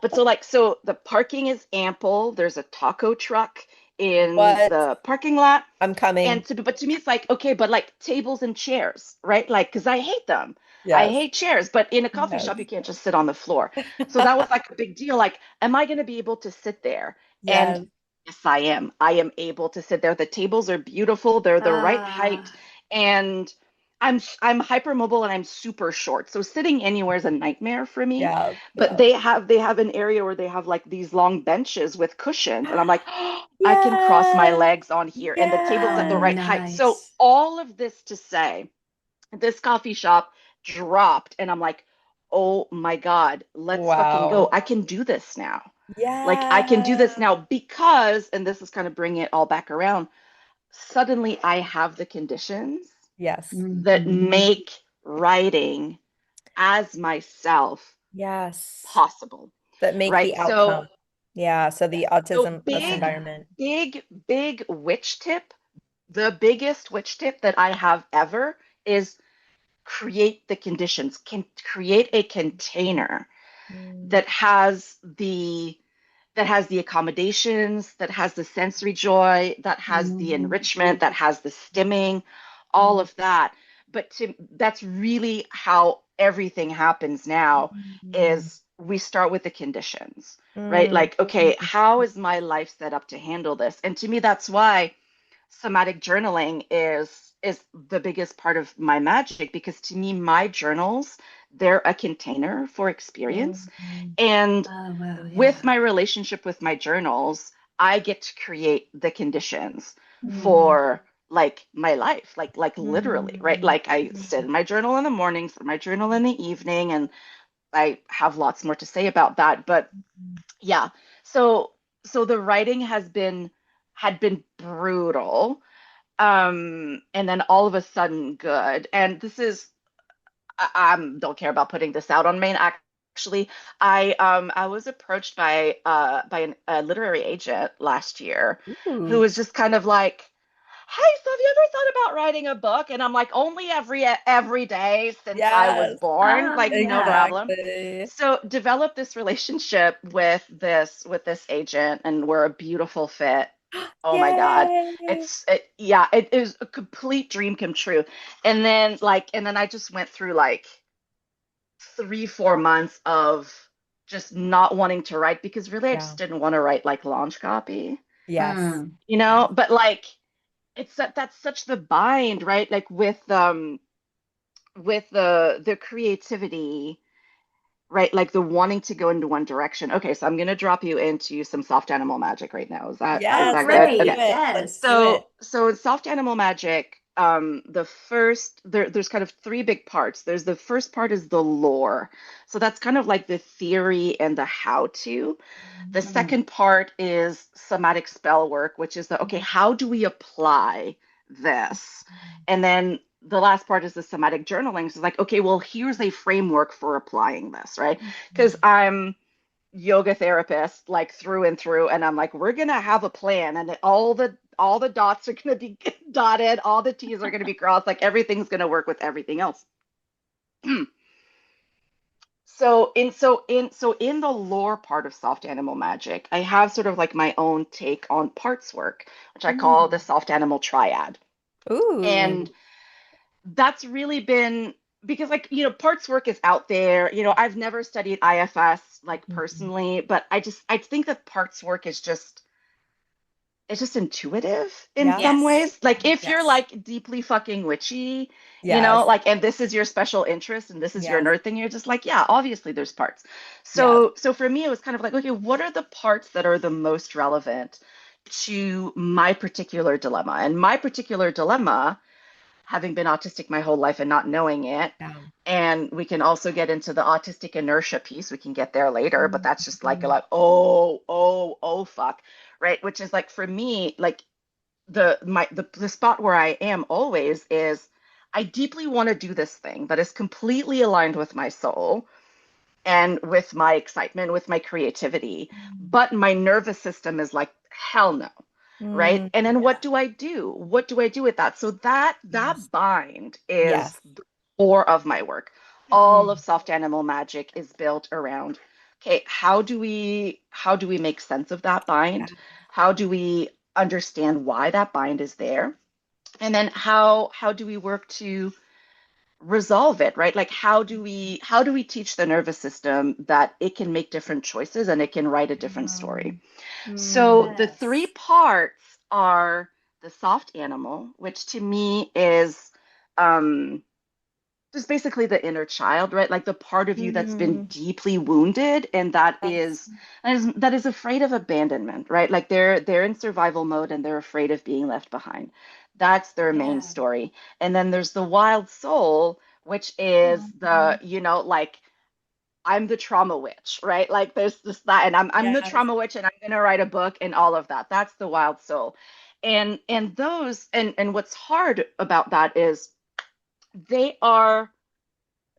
But so the parking is ample. There's a taco truck in What? the parking lot. I'm coming. But to me it's like okay, but like tables and chairs, right? Like because I hate them. I Yes. hate chairs, but in a coffee Yes. shop you can't just sit on the floor. So that was like a big deal. Like, am I going to be able to sit there? And Yes. yes, I am. I am able to sit there. The tables are beautiful. They're the right height, Ah, and I'm hypermobile and I'm super short. So sitting anywhere is a nightmare for me. Yeah. But Yeah. they have an area where they have like these long benches with cushions, and I'm like, oh, I can cross my Yes. legs on here, and the table's oh, at the Yes. right height. So nice. all of this to say, this coffee shop dropped, and I'm like, oh my God, let's fucking go. Wow. I can do this now. Like I can do this Yes. now because, and this is kind of bringing it all back around, suddenly I have the conditions Yes. that Mhm. make writing as myself Yes. possible, That make the right? outcome. Yeah. So Yes. the So autism Yeah. environment. big witch tip, the biggest witch tip that I have ever is create the conditions, can create a container Mm. that has the accommodations, that has the sensory joy, that has the Mhm. enrichment, that has the stimming, all Mm. of that. But that's really how everything happens now Mm. is we start with the conditions, right? Mm. Like, okay, how is my life set up to handle this? And to me, that's why somatic journaling is the biggest part of my magic because to me my journals, they're a container for experience. Mm. And Oh, wow. with Yeah. my relationship with my journals, I get to create the conditions Mhm. for like my life, like literally, right? Mm. Like I sit in my journal in the morning, sit in my journal in the evening, and I have lots more to say about that. But yeah, so the writing had been brutal, and then all of a sudden good. And this is I don't care about putting this out on main. Actually, I was approached by a literary agent last year who Ooh. was just kind of like, hey, so have you ever thought about writing a book? And I'm like, only every day since I was Yes. born, Oh, like no yeah. problem. Exactly. So develop this relationship with this agent, and we're a beautiful fit. Oh my God. Yay. Yeah, it is a complete dream come true. And then I just went through like 3, 4 months of just not wanting to write because really I Yeah. just didn't want to write like launch copy, Yes. Mm. Yes. but like that's such the bind, right? Like with the creativity, right? Like the wanting to go into one direction. Okay, so I'm going to drop you into some soft animal magic right now. Is Oh, Yes, that let's good? do Okay. great. it. Let's Yes. do it. So in soft animal magic, there's kind of three big parts. There's the first part is the lore. So that's kind of like the theory and the how to. The Mhm. second part is somatic spell work, which is the okay, how do we apply this? And then the last part is the somatic journaling. So it's like, okay, well, here's a framework for applying this, right? Because I'm yoga therapist like through and through, and I'm like, we're gonna have a plan, and all the dots are gonna be dotted, all the T's are gonna be crossed, like everything's gonna work with everything else. So in the lore part of soft animal magic, I have sort of like my own take on parts work, which I call the Mhm. soft animal triad. And Ooh. that's really been because like, parts work is out there. I've never studied IFS like Mhm. personally, but I think that parts work is just it's just intuitive in Yeah. some Yes. ways. Like if you're Yes. like deeply fucking witchy, Yes. like and this is your special interest and this is your Yes. nerd thing, you're just like, yeah, obviously there's parts. Yes. So for me it was kind of like, okay, what are the parts that are the most relevant to my particular dilemma? And my particular dilemma, having been autistic my whole life and not knowing it, Yeah. and we can also get into the autistic inertia piece. We can get there later, but that's just like a Mhm. like, oh, fuck, right? Which is like for me, like the spot where I am always is I deeply want to do this thing that is completely aligned with my soul and with my excitement, with my creativity, but my nervous system is like, hell no. Right. Mm, And then Yeah. what do I do? What do I do with that? So that yes. bind is Yes. the core of my work. All of Mm, soft animal magic is built around, okay, how do we make sense of that yeah. bind? How do we understand why that bind is there? And then how do we work to resolve it, right? Like how do we teach the nervous system that it can make different choices and it can write a different story? Um, mm, So the three Yes. parts are the soft animal, which to me is um just basically the inner child, right? Like the part of you that's been mm, deeply wounded and that yes. is that is afraid of abandonment, right? Like they're in survival mode and they're afraid of being left behind. That's their main Yeah. story. And then there's the wild soul, which is Mhm. like I'm the trauma witch, right? Like there's this that, and I'm the Yes. trauma witch, and I'm gonna write a book and all of that. That's the wild soul. And those and what's hard about that is they are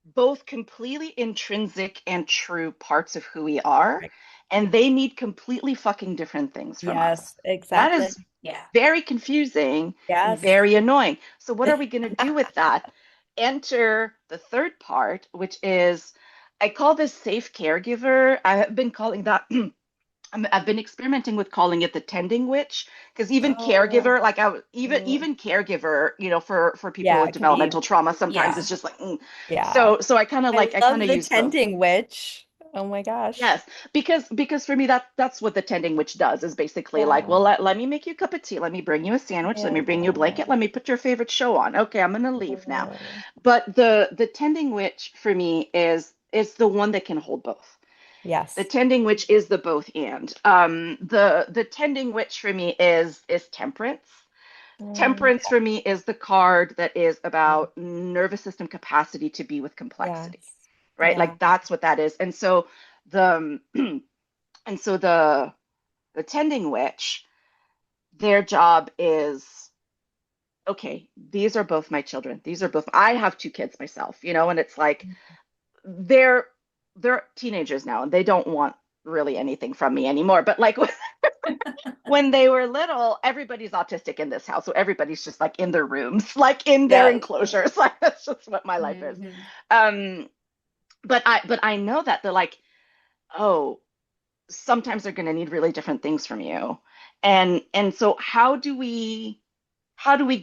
both completely intrinsic and true parts of who we are, Right. and they need completely fucking different things from us. Yes. That Exactly. is Yeah. very confusing and Yes. very annoying. So, what are we going to do with that? Enter the third part, which is I call this safe caregiver. I have been calling that I've been experimenting with calling it the tending witch because even Oh, caregiver, like even oh. even caregiver, for people Yeah, with it can be. developmental trauma, sometimes it's Yeah. just like, Yeah. so I I kind love of the use both. tending witch. Oh my gosh. Yes, because for me that's what the tending witch does is basically like, Yeah. well, let me make you a cup of tea, let me bring you a sandwich, let me bring you a Yeah. blanket, let me put your favorite show on. Okay, I'm gonna leave now. Oh. But the tending witch for me is the one that can hold both. The Yes. tending witch is the both and. The tending witch for me is temperance. Mm, Temperance for me is the card that is yeah. about nervous system capacity to be with complexity, Yes. right? Yeah. Like that's what that is. And so the and so the tending witch, their job is okay, these are both my children. These are both I have two kids myself, and it's like they're they're teenagers now and they don't want really anything from me anymore. But like when they were little, everybody's autistic in this house. So everybody's just like in their rooms, like in their Yes. enclosures. Like that's just what my life is. Mhm. Um, but I know that they're like, oh, sometimes they're gonna need really different things from you. And so how do we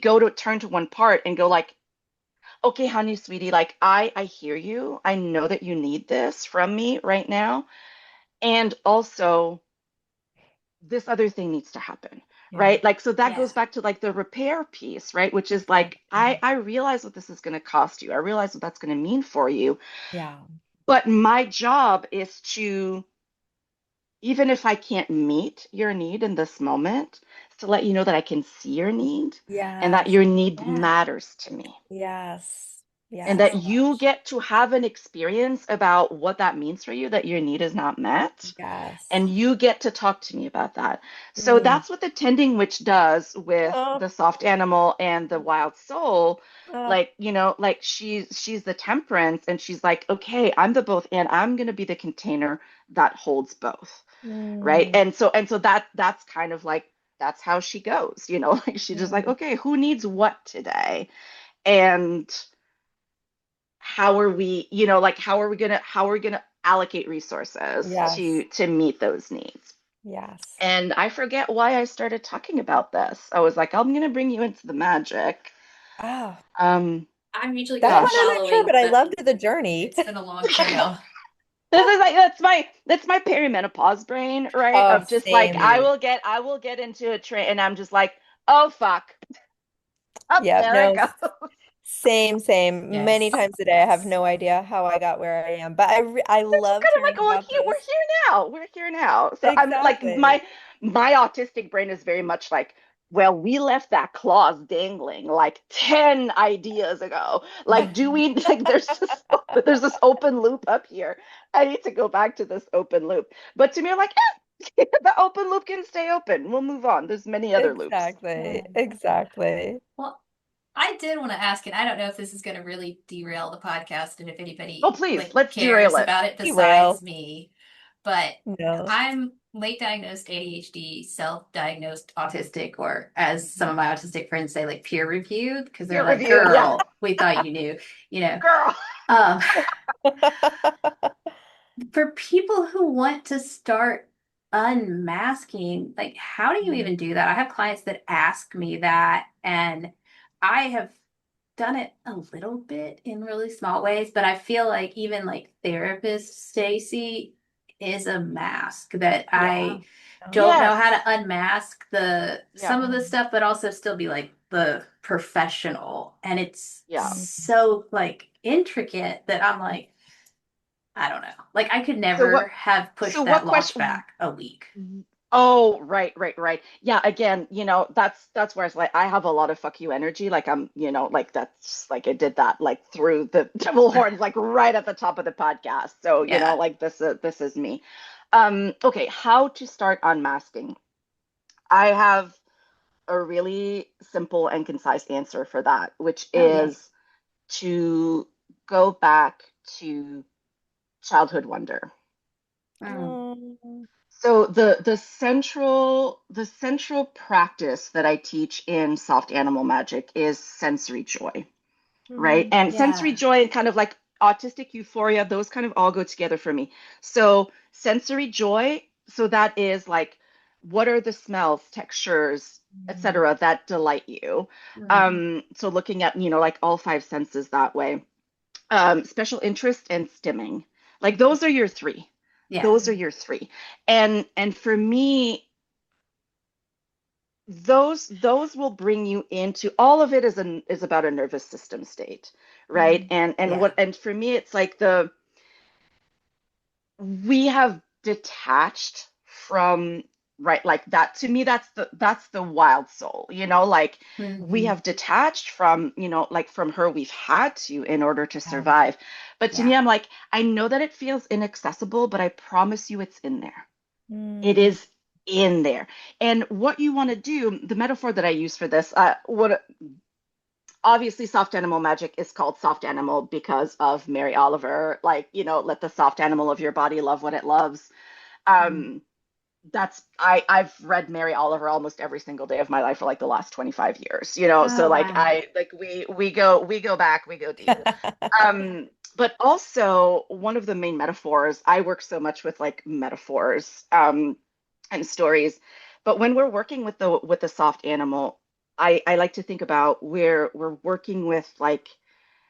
go to turn to one part and go like, okay, honey, sweetie, like I hear you. I know that you need this from me right now. And also this other thing needs to happen, Yeah. right? Like so that Yeah. goes back to like the repair piece, right? Which is like Exactly. I realize what this is going to cost you. I realize what that's going to mean for you, Yeah. But my job is to, even if I can't meet your need in this moment, to let you know that I can see your need and that Yes. your need Yeah. matters to me. Yes. And Yes. that So you much. get to have an experience about what that means for you, that your need is not met. Yes. And you get to talk to me about that. So Mm. that's what the tending witch does with Oh, the soft animal and the wild soul. oh. Like, like she's the temperance, and she's like, okay, I'm the both, and I'm gonna be the container that holds both. Right. Mm. And so that's kind of like, that's how she goes, like she's just like, Mm. okay, who needs what today? And how are we, like how are we gonna allocate resources Yes. to meet those needs? Yes. And I forget why I started talking about this. I was like, I'm gonna bring you into the magic. Oh, Um, I'm usually that good one at I'm gosh. not sure, following, but I but loved the journey. it's been a long trail. This is like, that's my perimenopause brain, right? Oh, Of just like, same. I will get into a train and I'm just like, oh fuck, up Yeah, there it no, goes. same, same. Many Yes. times a day, I have Yes. no idea how I got where I am, but I It's just loved kind of like, hearing oh, about we're this. here now. We're here now. So I'm like, Exactly. my autistic brain is very much like, well, we left that clause dangling like 10 ideas ago. Like, do we like there's this open loop up here. I need to go back to this open loop. But to me, I'm like, the open loop can stay open. We'll move on. There's many other loops. Exactly. Yeah. Exactly. Well, I did want to ask, and I don't know if this is going to really derail the podcast and if Oh, anybody please, like let's derail cares it. about it besides Derail. me, but No. I'm late diagnosed ADHD, self-diagnosed autistic, or as some of my autistic friends say, like peer reviewed, because they're Peer like, reviewed. Yeah, girl, we thought you knew, you know. girl. Um, for people who want to start unmasking, like how do you even do that? I have clients that ask me that, and I have done it a little bit in really small ways, but I feel like even like therapist Stacey is a mask that Yeah. I don't know how Yes. to unmask the Yeah. some of the stuff, but also still be like the professional. And it's Yeah. Mm. so like intricate that I'm like, I don't know. Like I could So never what have so pushed that what launch question? back a week. Oh, right, right, right. Yeah, again, that's where it's like I have a lot of fuck you energy. Like like that's like I did that like through the devil horns, like right at the top of the podcast. So, Yeah. like this is me. Okay, how to start unmasking. I have a really simple and concise answer for that, which Oh yeah. is to go back to childhood wonder. Mm. Mm. So the central practice that I teach in soft animal magic is sensory joy, right? Mm. And sensory Yeah. joy and kind of like autistic euphoria, those kind of all go together for me. So sensory joy, so that is like, what are the smells, textures, etc., that delight you? Mm. So looking at, like all five senses that way. Special interest and stimming. Like those are your three. Yeah. Those are your three. And for me, those will bring you into all of it is about a nervous system state, right? Mm. And Yeah. and for me it's like we have detached from, right, like that. To me, that's the wild soul, like we Hmm. have detached from, like from her, we've had to in order to Yeah. survive. But to me, Yeah. I'm like, I know that it feels inaccessible, but I promise you it's in there. It Mm. is in there. And what you want to do, the metaphor that I use for this, what obviously soft animal magic is called soft animal because of Mary Oliver, like, let the soft animal of your body love what it loves. Mm. um that's I've read Mary Oliver almost every single day of my life for like the last 25 years, so Oh like wow. I like we go back, we go deep. But also one of the main metaphors, I work so much with like metaphors and stories, but when we're working with the soft animal, I like to think about where we're working with like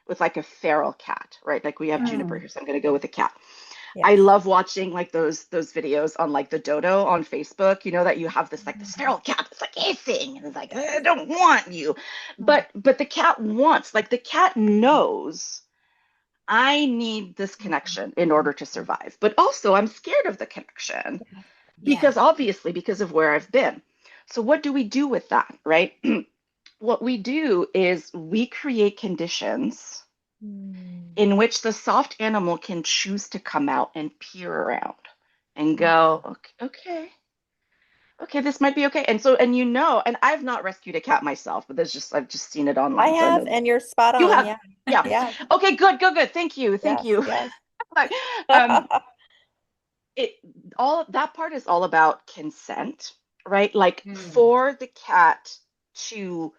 a feral cat, right? Like we have Juniper Mm. here, so I'm going to go with a cat. I Yes. love watching like those videos on like the dodo on Facebook, that you have this like this feral cat that's like hissing and it's like, I don't want you. Mm. But the cat wants, like the cat knows I need this connection in order to survive. But also, I'm scared of the connection Yeah. because obviously, because of where I've been. So, what do we do with that, right? What we do is we create conditions Mm. in which the soft animal can choose to come out and peer around and go, okay, this might be okay. And so, and and I've not rescued a cat myself, but I've just seen it I online. So I have, know and you're spot you on. have, Yeah. yeah. Yeah. Okay, good, good, good. Thank Yes. you. Yes. um, it all that part is all about consent, right? Like Mm. for the cat to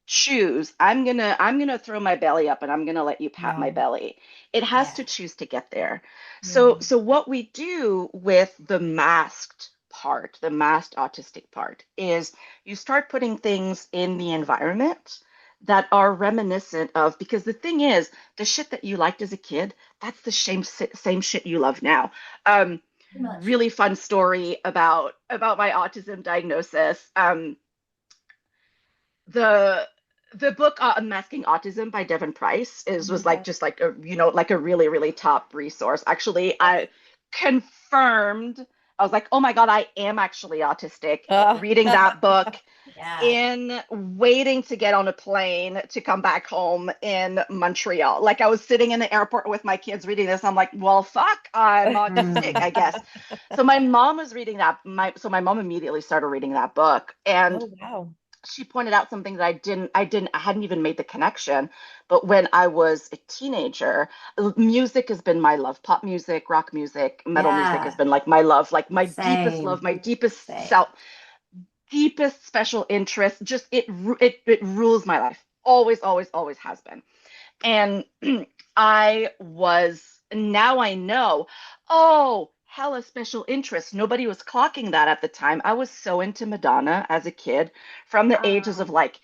choose, I'm gonna throw my belly up and I'm gonna let you pat my No. belly. It has Yeah. to choose to get there. So Mm. so what we do with the masked part, the masked autistic part, is you start putting things in the environment that are reminiscent of, because the thing is, the shit that you liked as a kid, that's the same shit you love now. Too much. Really fun story about my autism diagnosis. The book Unmasking Autism by Devin Price is was like Okay. just like a like a really top resource. Actually, I confirmed. I was like, oh my God, I am actually autistic. Uh, Reading that book, Yeah. in waiting to get on a plane to come back home in Montreal. Like I was sitting in the airport with my kids reading this. I'm like, well, fuck, I'm autistic, Mm. I guess. So my mom was reading that. My mom immediately started reading that book, and oh wow. she pointed out something that I hadn't even made the connection. But when I was a teenager, music has been my love. Pop music, rock music, metal music has Yeah. been like my love, like my deepest love, Same. my deepest Same. self, deepest special interest. Just it rules my life. Always has been. And I was now I know, oh, hella special interest. Nobody was clocking that at the time. I was so into Madonna as a kid from the ages of Oh. like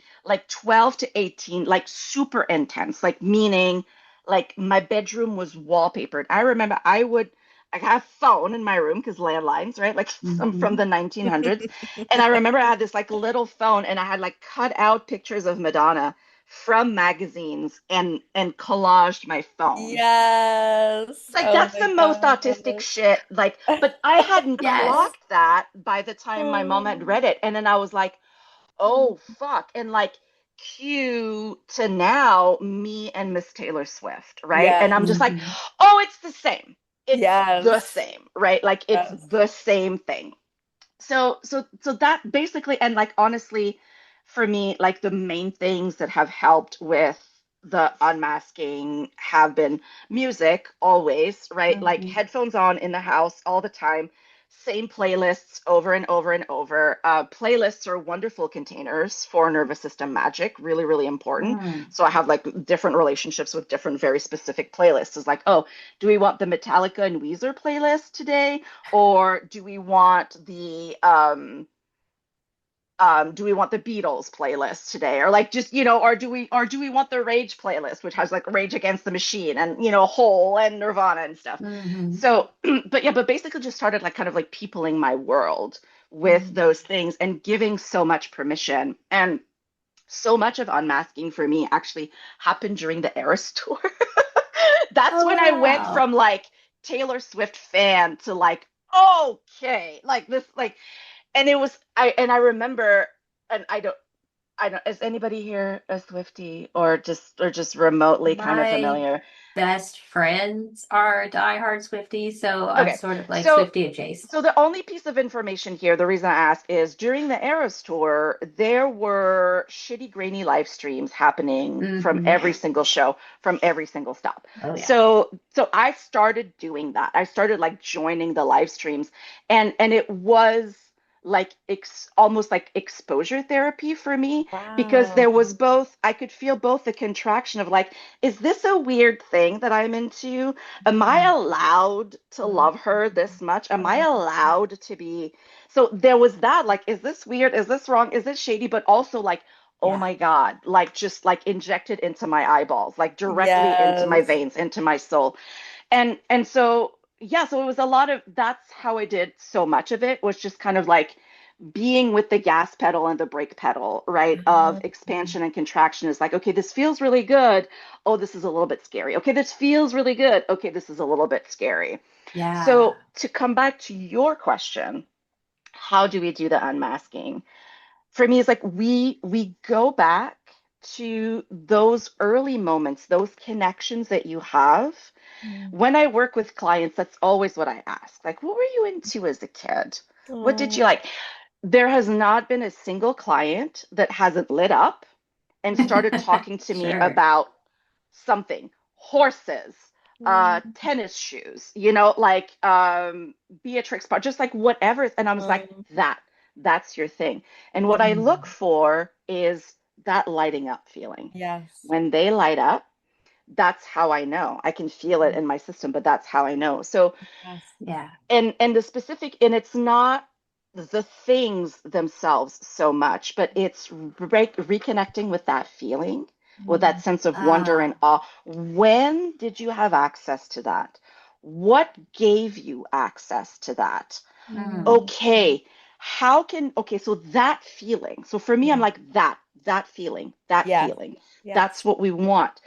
12 to 18, like super intense, like meaning like my bedroom was wallpapered. I remember I have phone in my room because landlines, right? Like some from Hmm. the 1900s. And I remember I had this like little phone and I had like cut out pictures of Madonna from magazines and collaged my phone. Yes. It's like Oh that's my the most autistic gosh. shit. Like, but I hadn't Yes. clocked that by the time my mom had read it. And then I was like, oh fuck. And like cue to now me and Miss Taylor Swift, right? And I'm just Yes. like, Hmm. oh, it's the same. It's the Yes. same, right? Like it's Yes. the same thing. So that basically, and like honestly, for me, like the main things that have helped with the unmasking have been music always, right? Like Hmm. headphones on in the house all the time, same playlists over and over and over. Playlists are wonderful containers for nervous system magic, really important. Mm. So I have like different relationships with different very specific playlists. It's like, oh, do we want the Metallica and Weezer playlist today? Or do we want the Beatles playlist today? Or like just, or do we want the Rage playlist, which has like Rage Against the Machine and, Hole and Nirvana and stuff. Hmm. So, but basically just started like kind of like peopling my world with Mm. those things and giving so much permission. And so much of unmasking for me actually happened during the Eras tour. That's Oh, when I went wow. from like Taylor Swift fan to like, okay, like this, like, and it was I remember, and I don't, is anybody here a Swiftie or just remotely kind of My familiar? best friends are diehard Swifties, so I'm Okay, sort of like so Swiftie adjacent. so the only piece of information here, the reason I ask is during the Eras tour, there were shitty, grainy live streams happening from Hmm. every single show, from every single stop. Oh yeah. So I started doing that. I started like joining the live streams, and it was like almost like exposure therapy for me because there Wow. was both, I could feel both the contraction of like, is this a weird thing that I'm into? Am I allowed to love her this much? Am I allowed to be? So there was that, like, is this weird? Is this wrong? Is this shady? But also like, oh Yeah. my God, like just like injected into my eyeballs, like directly into my Yes. veins, into my soul. And so yeah, so it was a lot of, that's how I did so much of it, was just kind of like being with the gas pedal and the brake pedal, right? Of expansion and contraction is like, okay, this feels really good. Oh, this is a little bit scary. Okay, this feels really good. Okay, this is a little bit scary. Yeah. So to come back to your question, how do we do the unmasking? For me, it's like we go back to those early moments, those connections that you have. When I work with clients, that's always what I ask. Like, what were you into as a kid? What did you like? There has not been a single client that hasn't lit up and started talking to me about something, horses, tennis shoes, like Beatrix Potter, just like whatever. And I was like, that's your thing. And what I look for is that lighting up feeling. Yes. When they light up, that's how I know. I can feel it in my system, but that's how I know. So, yeah. And the specific, and it's not the things themselves so much, but it's reconnecting with that feeling, with that sense of wonder and awe. When did you have access to that? What gave you access to that? Okay, so that feeling. So for me, I'm like that feeling, feeling. Yes. That's what we want.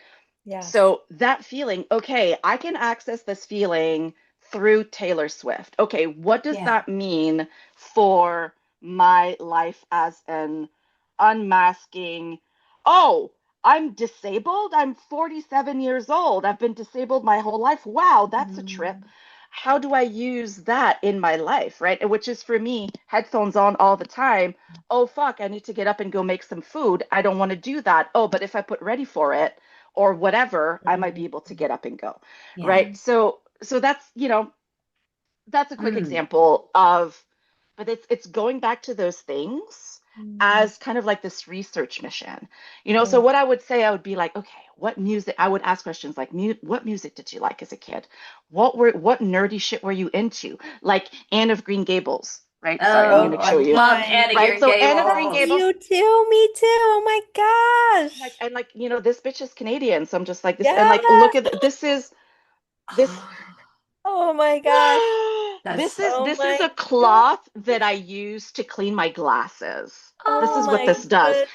Yes. So that feeling, okay, I can access this feeling through Taylor Swift. Okay, what does that mean for my life as an unmasking? Oh, I'm disabled. I'm 47 years old. I've been disabled my whole life. Wow, that's a trip. How do I use that in my life, right? Which is for me, headphones on all the time. Oh, fuck, I need to get up and go make some food. I don't want to do that. Oh, but if I put ready for it or whatever, I might be able to get up and go, right? So that's, that's a quick example of, but it's going back to those things as kind of like this research mission, So what I would say, I would be like, okay, what music? I would ask questions like, what music did you like as a kid? What nerdy shit were you into? Like Anne of Green Gables, right? Sorry, I'm going to show you. Love Anne of Green Gables. Anne of Green Gables. You too, me too. Oh my gosh. And this bitch is Canadian, so I'm just like this, and like, look at this is. Oh my gosh. This is a cloth that I use to clean my glasses. This is what this does.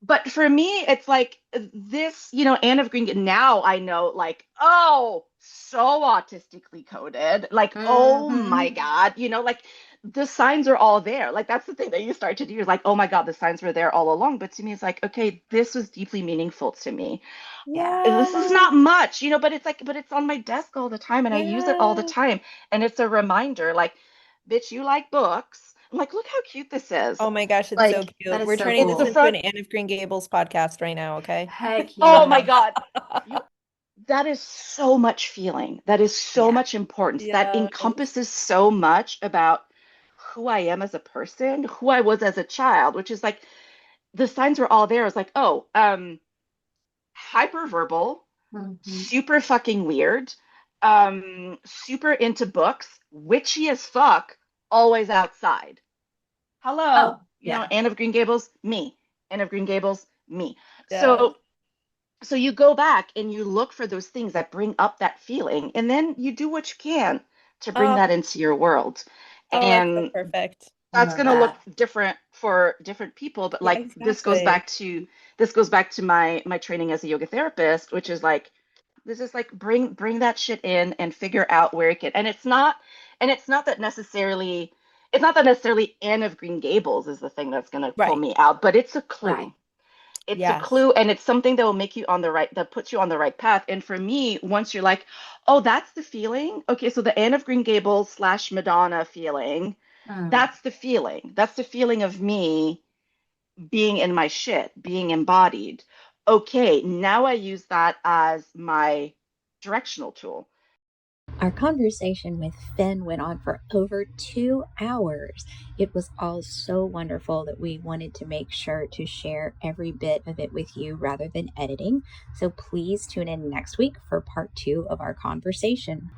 But for me, it's like this, Anne of Green. Now I know, like, oh, so autistically coded. Like, oh my God, like the signs are all there. Like, that's the thing that you start to do. You're like, oh my God, the signs were there all along. But to me, it's like, okay, this was deeply meaningful to me. Yeah. This is not much, but it's like, but it's on my desk all the time and I use it all the time. And it's a reminder, like, bitch, you like books. I'm like, look how cute this is. Oh my gosh, it's like, so cute. We're turning this into an Anne of Green Gables podcast right now, okay? Heck yeah. Oh my God. That is so much feeling. That is so much importance. That encompasses so much about who I am as a person, who I was as a child, which is like, the signs were all there. It's like, oh, hyperverbal, super fucking weird, super into books, witchy as fuck, always outside. Hello, Anne of Green Gables, me. Anne of Green Gables, me. Yeah. So you go back and you look for those things that bring up that feeling, and then you do what you can to bring that into your world. And that's so perfect. That's going to look different for different people, but like this goes back to my training as a yoga therapist, which is like, this is like bring that shit in and figure out where it can. And it's not that necessarily Anne of Green Gables is the thing that's going to pull me out, but it's a clue. Right. It's a clue, and it's something that will make you that puts you on the right path. And for me, once you're like, oh, that's the feeling. Okay, so the Anne of Green Gables / Madonna feeling. That's the feeling. That's the feeling of me being in my shit, being embodied. Okay, now I use that as my directional tool. Our conversation with Fenn went on for over 2 hours. It was all so wonderful that we wanted to make sure to share every bit of it with you rather than editing. So please tune in next week for part 2 of our conversation.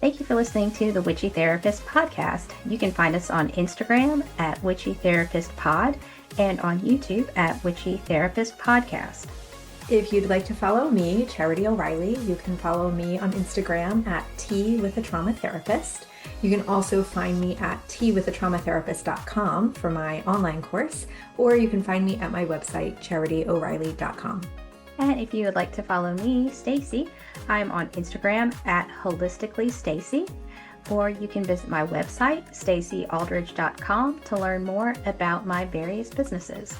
Thank you for listening to the Witchy Therapist podcast. You can find us on Instagram at Witchy Therapist Pod and on YouTube at Witchy Therapist Podcast. If you'd like to follow me, Charity O'Reilly, you can follow me on Instagram at Tea with a Trauma Therapist. You can also find me at teawithatraumatherapist.com for my online course, or you can find me at my website, charityoreilly.com. And if you would like to follow me, Stacey, I'm on Instagram at holisticallystacy, or you can visit my website, staceyaldridge.com, to learn more about my various businesses.